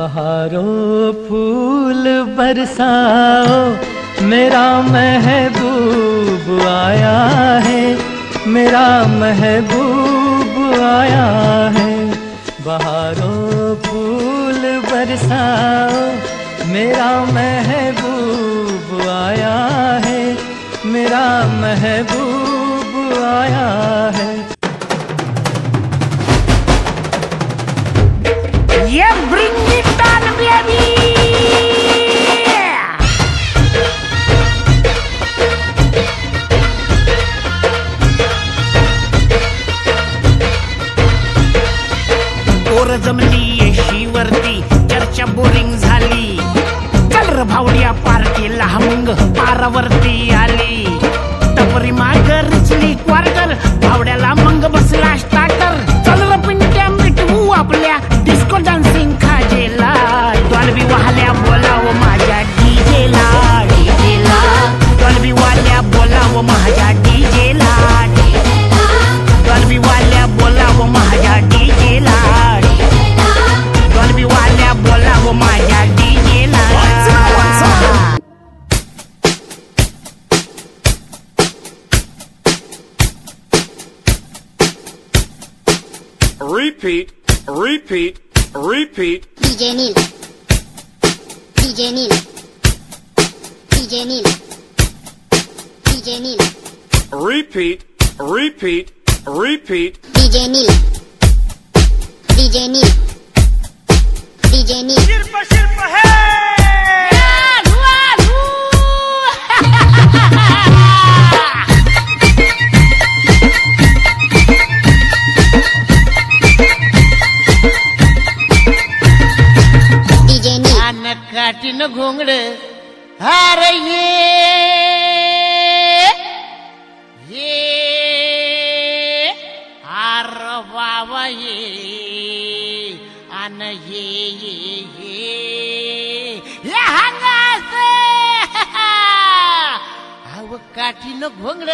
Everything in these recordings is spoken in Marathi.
बहारों फूल बरसाओ, मेरा महबूब आया है, मेरा महबूब आया है। बहारों फूल बरसाओ, मेरा महबूब आया है, मेरा महबूब आया है। Yeah, bring it on, baby! पोर जमली येशीवरती, चर्चा बोरिंग झाली. कलर भावड्या पार्टीला मग पारावरती आली. टपरी माग रिचली क्वार्टर, भावड्याला मग बसला स्टार्टर. चल र पिंट्या मिटवू आपल्या डिस्को डान्सिंग खाजेला. डॉल्बी वाल्या बोलाव माझ्या डीजेला, डीजेला. डॉल्बी वाल्या बोलाव माझ्या डीजेला, डीजेला. डॉल्बी वाल्या बोलाव माझ्या डीजेला, डीजेला. डॉल्बी वाल्या बोलाव माझ्या डीजेला. Repeat, repeat, repeat. DJ Neil, DJ Neil, DJ Neil, DJ Neil. Repeat, repeat, repeat. DJ Neil, DJ Neil, DJ Neil. शिल्प शिल्प है. काटीन घोंगड अरे ये आर बाबा ये अन ये हंगास अव काटीन घोंगड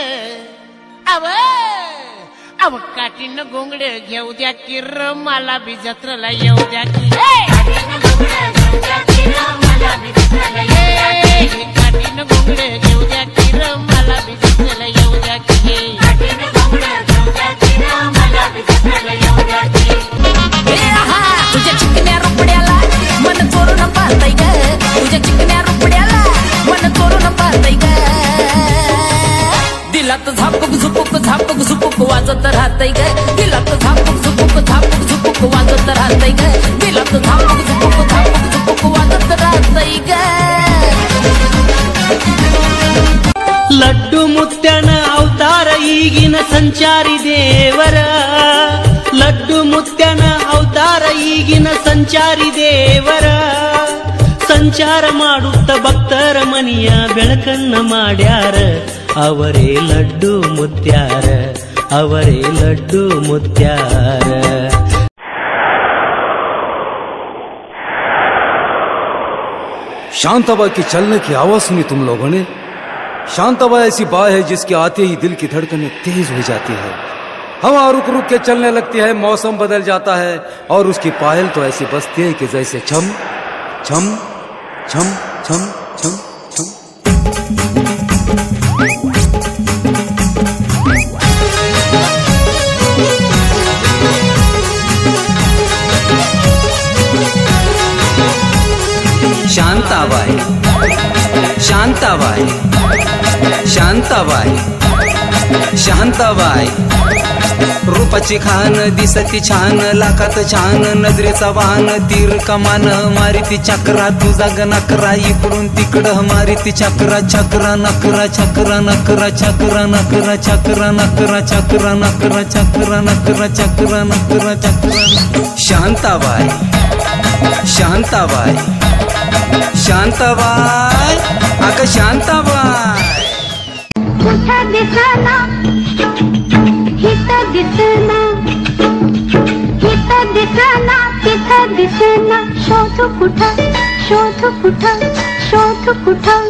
अव काटीन घोंगड घेऊ द्या की र मला बी जत्रेला येऊ द्या की. काटीन घोंगड घेऊ द्या की र मला बी जत्रेला येऊ द्या की. तुझ्या चिकन्या रुपड्याला मन चोरून पाहताय ग. तुझ्या चिकन्या रुपड्याला मन चोरून पाहताय ग. दिलात झापक झुपुक वाजत राहतय ग. दिलात झापक झुपुक वाजत राहतय ग. दिलात झापक झुपुक वाजत राहतय ग. लड्डू मुत्यान अवतार ಈಗಿನ ಸಂಚಾರಿ ದೇವರ. ಲಡ್ಡು ಮುತ್ಯನ ಅವತಾರ ಈಗಿನ ಸಂಚಾರಿ ದೇವರ. ಸಂಚಾರ ಮಾಡುತ್ತ ಭಕ್ತರ ಮನಿಯ ಬೆಳಕನ್ನ ಮಾಡ್ಯಾರ. ಅವರೇ ಲಡ್ಡು ಮುತ್ಯಾರ, ಅವರೇ ಲಡ್ಡು ಮುತ್ಯಾರ. शांताबा की चलने की आवाज सुनी तुम लोगों ने? शांताबा ऐसी बात है जिसके आते ही दिल की धड़कनें तेज हो जाती है. हवा रुक रुक के चलने लगती है, मौसम बदल जाता है और उसकी पायल तो ऐसी बजती है कि जैसे छम छम छम छम छम छम. शांताबाई, शांताबाई, शांताबाई, शांताबाई. रूपाची खान दिसती छान, लाखात छान नजरेचा वाहन. तीर कमान मारिती चक्रा, तुझा ग नकरा इकडून तिकडं मारिती चक्रा. चक्रा नकरा चक्रा नकरा चक्रा नकरा चक्रा नकरा चक्रा नकरा चक्रा नकरा चक्रा नकरा चक्रा. शांताबाई, शांताबाई, शांताबाई, अगं शांताबाई. कुठं दिसना हित दिसना, हित दिसना तिथं दिसना. शोध कुठं, शोध कुठं, शोध कुठं.